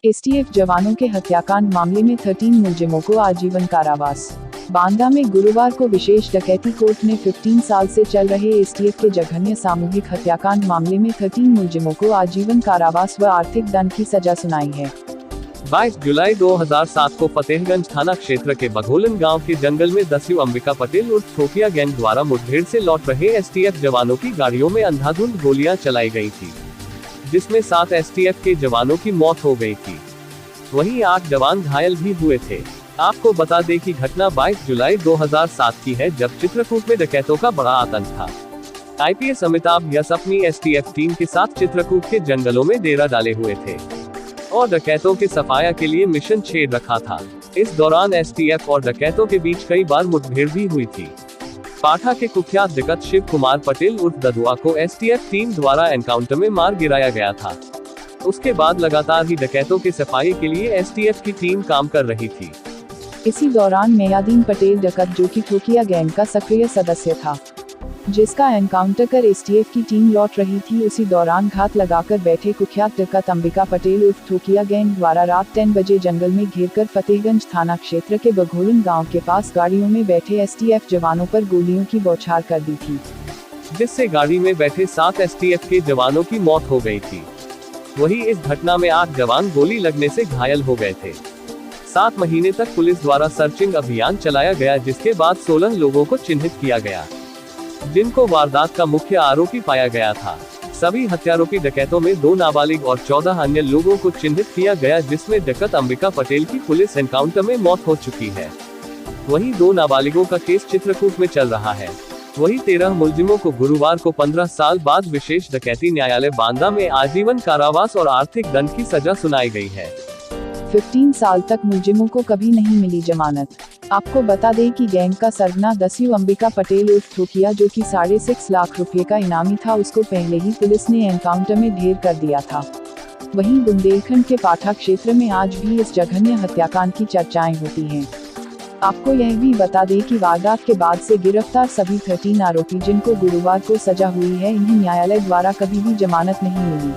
STF जवानों के हत्याकांड मामले में 13 मुलजिमों को आजीवन कारावास। बांदा में गुरुवार को विशेष डकैती कोर्ट ने 15 साल से चल रहे एसटीएफ के जघन्य सामूहिक हत्याकांड मामले में 13 मुलजिमों को आजीवन कारावास व आर्थिक दंड की सजा सुनाई है। 22 जुलाई 2007 को फतेहगंज थाना क्षेत्र के बघोलन गांव के जंगल में दस्यु अंबिका पटेल उर्फ ठोकिया गैंग द्वारा मुठभेड़ से लौट रहे एसटीएफ जवानों की गाड़ियों में अंधाधुंध गोलियां चलाई गई थी, जिसमें 7 एसटीएफ के जवानों की मौत हो गई थी। वहीं 8 जवान घायल भी हुए थे। आपको बता दें कि घटना 22 जुलाई 2007 की है, जब चित्रकूट में डकैतों का बड़ा आतंक था। आईपीएस अमिताभ यस अपनी एसटीएफ टीम के साथ चित्रकूट के जंगलों में डेरा डाले हुए थे और डकैतों के सफाया के लिए मिशन छेड़ रखा था। इस दौरान एसटीएफ और डकैतों के बीच कई बार मुठभेड़ भी हुई थी। पाठा के कुख्यात डकैत शिव कुमार पटेल उर्फ ददुआ को एसटीएफ टीम द्वारा एनकाउंटर में मार गिराया गया था। उसके बाद लगातार ही डकैतों के सफाई के लिए एसटीएफ की टीम काम कर रही थी। इसी दौरान मेयादीन पटेल डकैत, जो कि ठोकिया गैंग का सक्रिय सदस्य था, जिसका एनकाउंटर कर एसटीएफ की टीम लौट रही थी, उसी दौरान घात लगाकर बैठे कुख्यात डकैत अंबिका पटेल उर्फ ठोकिया गैंग द्वारा रात 10 बजे जंगल में घेरकर फतेहगंज थाना क्षेत्र के बघोलन गांव के पास गाड़ियों में बैठे एसटीएफ जवानों पर गोलियों की बौछार कर दी थी, जिससे गाड़ी में बैठे 7 एसटीएफ के जवानों की मौत हो गई थी। वहीं इस घटना में 8 जवान गोली लगने से घायल हो गए थे। 7 महीने तक पुलिस द्वारा सर्चिंग अभियान चलाया गया, जिसके बाद 16 लोगों को चिन्हित किया गया, जिनको वारदात का मुख्य आरोपी पाया गया था। सभी हत्यारोपी डकैतों में 2 नाबालिग और 14 अन्य लोगों को चिन्हित किया गया, जिसमें डकैत अंबिका पटेल की पुलिस एनकाउंटर में मौत हो चुकी है। वहीं 2 नाबालिगों का केस चित्रकूट में चल रहा है। वहीं 13 मुलजिमों को गुरुवार को 15 साल बाद विशेष डकैती न्यायालय बांदा में आजीवन कारावास और आर्थिक दंड की सजा सुनाई गई है। 15 साल तक मुलजिमों को कभी नहीं मिली जमानत। आपको बता दें कि गैंग का सरगना दस्यु अंबिका पटेल उर्फ ठोकिया, जो कि 6.5 लाख रुपए का इनामी था, उसको पहले ही पुलिस ने एनकाउंटर में ढेर कर दिया था। वहीं बुंदेलखंड के पाठा क्षेत्र में आज भी इस जघन्य हत्याकांड की चर्चाएं होती हैं। आपको यह भी बता दें कि वारदात के बाद से गिरफ्तार सभी 13 आरोपी, जिनको गुरुवार को सजा हुई है, इन्हें न्यायालय द्वारा कभी भी जमानत नहीं मिली।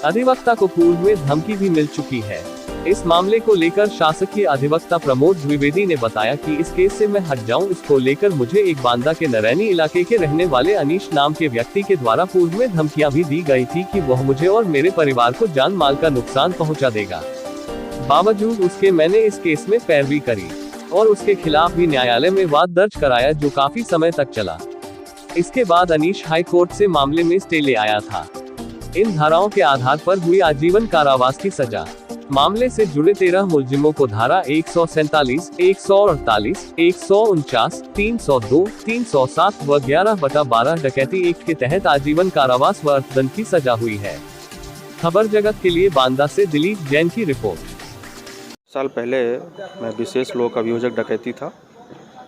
अधिवक्ता को पूर्व में धमकी भी मिल चुकी है। इस मामले को लेकर शासकीय अधिवक्ता प्रमोद द्विवेदी ने बताया कि इस केस से मैं हट जाऊं, इसको लेकर मुझे एक बांदा के नरैनी इलाके के रहने वाले अनीश नाम के व्यक्ति के द्वारा पूर्व में धमकियां भी दी गई थी कि वह मुझे और मेरे परिवार को जान माल का नुकसान पहुंचा देगा। बावजूद उसके मैंने इस केस में पैरवी करी और उसके खिलाफ भी न्यायालय में वाद दर्ज कराया, जो काफी समय तक चला। इसके बाद अनीश हाई कोर्ट से मामले में स्टे ले आया था। इन धाराओं के आधार पर हुई आजीवन कारावास की सजा। मामले से जुड़े 13 मुलजिमों को धारा 147, 148, 149, 302, 307 व 11/12 डकैती एक्ट के तहत आजीवन कारावास व अर्थदंड की सजा हुई है। खबर जगत के लिए बांदा से दिलीप जैन की रिपोर्ट। साल पहले मैं विशेष लोक अभियोजक डकैती था।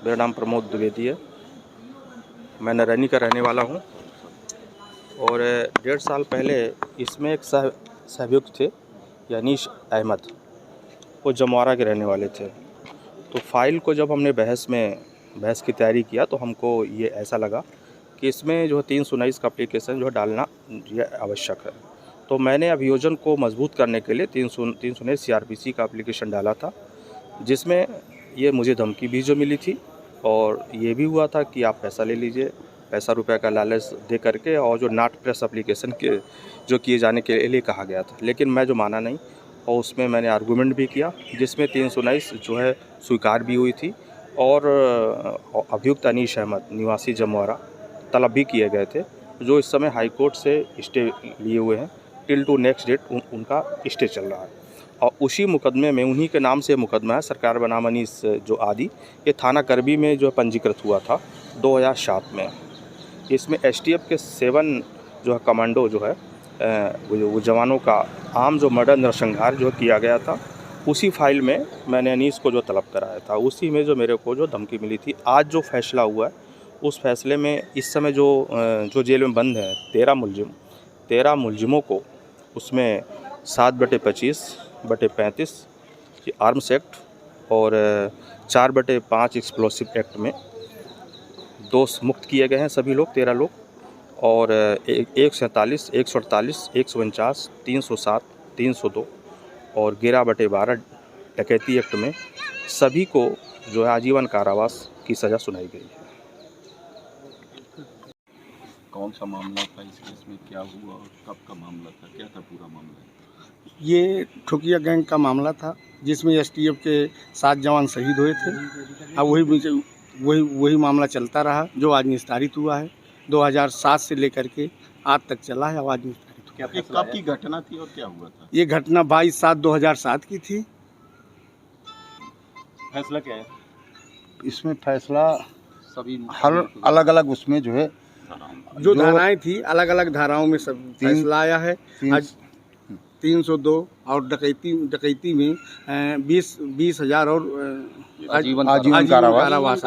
मेरा नाम प्रमोद द्विवेदी है। मैं नरैनी का रहने वाला हूँ और 1.5 साल पहले इसमें एक सहअभियुक्त थे, अनीश अहमद। वो जमवारा के रहने वाले थे। तो फाइल को जब हमने बहस की तैयारी किया तो हमको ये ऐसा लगा कि इसमें जो 319 का एप्लीकेशन जो डालना ये आवश्यक है। तो मैंने अभियोजन को मजबूत करने के लिए 319 सीआरपीसी का एप्लीकेशन डाला था, जिसमें ये मुझे धमकी भी जो मिली थी और ये भी हुआ था कि आप पैसा ले लीजिए, पैसा रुपए का लालच दे करके, और जो नॉट प्रेस एप्लीकेशन के जो किए जाने के लिए कहा गया था। लेकिन मैं जो माना नहीं और उसमें मैंने आर्गूमेंट भी किया, जिसमें 319 जो है स्वीकार भी हुई थी और अभियुक्त अनीश अहमद निवासी जमवारा तलब भी किए गए थे, जो इस समय हाई कोर्ट से स्टे लिए हुए हैं। टिल टू नेक्स्ट डेट उनका स्टे चल रहा है। और उसी मुकदमे में, उन्हीं के नाम से मुकदमा है, सरकार बनाम अनीश जो आदि, ये थाना करबी में जो पंजीकृत हुआ था 2007 में। इसमें एसटीएफ के 7 जो है कमांडो जो है वो जवानों का आम जो मर्डर नरसंहार जो किया गया था, उसी फाइल में मैंने अनीश को जो तलब कराया था, उसी में जो मेरे को जो धमकी मिली थी। आज जो फैसला हुआ है, उस फैसले में इस समय जो जेल में बंद है 13 मुलजिमों को, उसमें 7/25/35 आर्म्स एक्ट और 4/5 एक्सप्लोसिव एक्ट में दोष मुक्त किए गए हैं सभी लोग, 13 लोग। और 147, 148, 149, 307, 302 और 11/12 डकैती एक्ट में सभी को जो है आजीवन कारावास की सज़ा सुनाई गई है। कौन सा मामला था इस केस में, क्या हुआ और कब का मामला था, क्या था पूरा मामला? ये ठोकिया गैंग का मामला था जिसमें एसटीएफ के 7 जवान शहीद हुए थे। अब वही मामला चलता रहा जो आज निस्तारित हुआ है। 2007 से लेकर के आज तक चला है। आज निस्तारित हुआ। ये कब की घटना थी और क्या हुआ था? ये घटना 22/7/2007 की थी। फैसला क्या है? इसमें फैसला सभी हर अलग अलग उसमें जो है जो धाराएं थी अलग अलग धाराओं में सब फैसला आया है। आज 302 और डकैती में 20,000 और आजीवन कारावास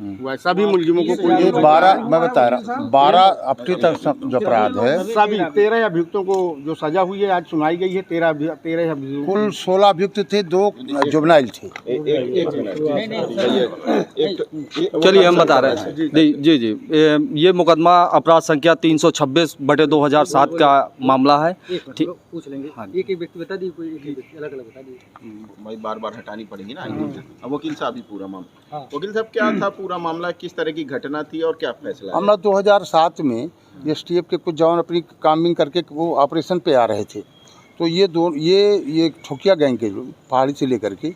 हुआ। सभी मुलजिमों को ये 12 मैं बता रहा 12 अब तक जो अपराध है सभी 13 अभियुक्तों को जो सजा हुई है आज सुनाई गई है। 13 अभियुक्तों कुल 16 अभियुक्त थे, 2 जुवेनाइल थे। चलिए हम बता रहे हैं जी ये मुकदमा अपराध संख्या 326/2007 का मामला है। ठीक पूछ लेंगे। एक व्यक्ति बता दी, कोई एक अलग अलग बता दी। भाई बार हटानी पड़ेगी ना। अब वकील साहब ही पूरा मामला। वकील साहब क्या था पूरा मामला, किस तरह की घटना थी और क्या फैसला? मामला 2007 में एसटीएफ के कुछ जवान अपनी कामिंग करके वो ऑपरेशन पे आ रहे थे। तो ये ठोकिया गैंग के पहाड़ी से लेकर के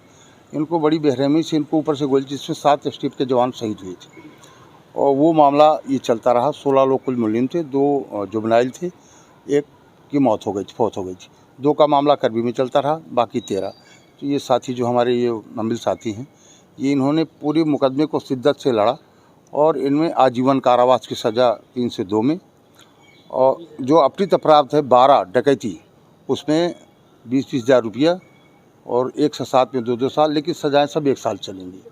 इनको बड़ी बेरहमी से इनको ऊपर से गोली, जिसमें 7 एसटीएफ के जवान शहीद हुए थे। और वो मामला ये चलता रहा। 16 लोग कुल मुलजिम थे, 2 जुवेनाइल थे, एक की मौत हो गई थी, फौत हो गई थी। 2 का मामला करबी में चलता रहा, बाकी 13। तो ये साथी जो हमारे ये अमिल साथी हैं, ये इन्होंने पूरे मुकदमे को शिद्दत से लड़ा और इनमें आजीवन कारावास की सज़ा 3 से 2 में। और जो अपहृत अपराध है 12 डकैती, उसमें 20-20 हज़ार रुपया और 1 से 7 में 2-2 साल, लेकिन सजाएं सब 1 साल चलेंगी।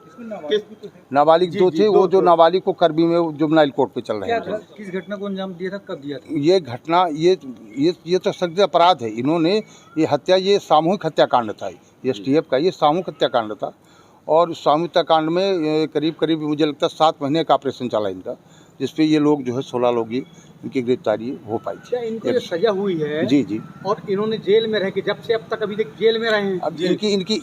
नाबालिग 2 थे, वो जो नाबालिग को करबी में जुवेनाइल कोर्ट पे चल रहे थे। किस घटना को अंजाम दिया था, कब दिया था? ये घटना ये तो सख्त अपराध है। इन्होंने ये हत्या, ये सामूहिक हत्याकांड था। एसटीएफ का ये सामूहिक हत्याकांड था। और सामूहिक हत्याकांड में करीब मुझे लगता है 7 महीने का ऑपरेशन चला इनका, जिसपे ये लोग जो है 16 लोग ये इनकी गिरफ्तारी हो पाई थी। इनको ये सजा हुई है जी और इन्होंने जेल में रह के जब से अब तक अभी तक जेल में रहे हैं। अब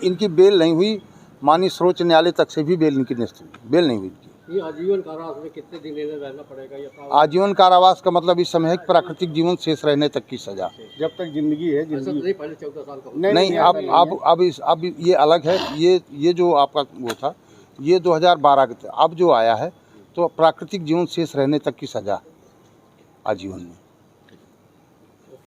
इनकी बेल नहीं हुई। माननीय सर्वोच्च न्यायालय तक से भी बेल नहीं हुई। ये आजीवन कारावास में कितने दिन रहना पड़ेगा? ये आजीवन कारावास का मतलब इस समय है प्राकृतिक जीवन शेष रहने तक की सजा। जब तक जिंदगी है। नहीं, पहले 14 साल का नहीं, अब ये अलग है। ये जो आपका वो था ये 2012 का। अब जो आया है तो प्राकृतिक जीवन शेष रहने तक की सजा आजीवन में।